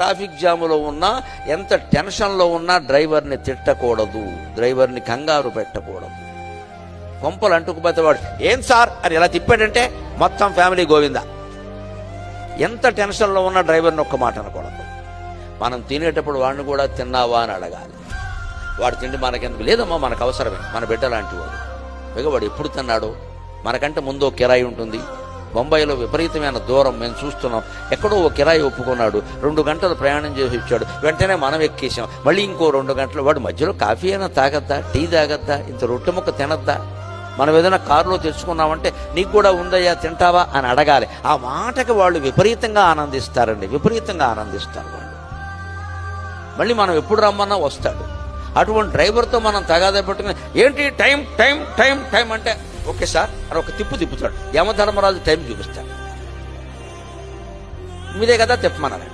Traffic జాములో ఉన్నా, ఎంత టెన్షన్లో ఉన్నా డ్రైవర్ని తిట్టకూడదు, డ్రైవర్ని కంగారు పెట్టకూడదు. కొంపలు అంటుకుపోతే వాడు ఏం సార్ అని ఇలా తిప్పాడంటే మొత్తం ఫ్యామిలీ గోవిందా. ఎంత టెన్షన్లో ఉన్నా డ్రైవర్ని ఒక్క మాట అనకూడదు. మనం తినేటప్పుడు వాడిని కూడా తిన్నావా అని అడగాలి. వాడు తిండి మనకెందుకు, లేదమ్మా మనకు అవసరమే, మన బిడ్డ లాంటి వాడు. పైగా వాడు ఎప్పుడు తిన్నాడు, మనకంటే ముందు ఓ కిరాయి ఉంటుంది. బొంబాయిలో విపరీతమైన దూరం మేము చూస్తున్నాం. ఎక్కడో ఓ కిరాయి ఒప్పుకున్నాడు, 2 గంటలు ప్రయాణం చేసి వచ్చాడు. వెంటనే మనం ఎక్కేసాం. మళ్ళీ ఇంకో 2 గంటలు. వాడు మధ్యలో కాఫీ అయినా తాగద్దా, టీ తాగద్దా, ఇంత రొట్టె ముక్క తినద్దా? మనం ఏదైనా కారులో తెచ్చుకున్నామంటే నీకు కూడా ఉందయ్యా తింటావా అని అడగాలి. ఆ మాటకి వాళ్ళు విపరీతంగా ఆనందిస్తారండి, విపరీతంగా ఆనందిస్తారు వాళ్ళు. మళ్ళీ మనం ఎప్పుడు రమ్మన్నా వస్తాడు. అటువంటి డ్రైవర్తో మనం తగాదా పెట్టుకుని ఏంటి టైం టైం టైం టైం అంటే ఓకే సార్ అని ఒక తిప్పుతాడు. యమధర్మరాజు టైం చూపిస్తాడు. మీదే కదా తిప్పమన్నారు.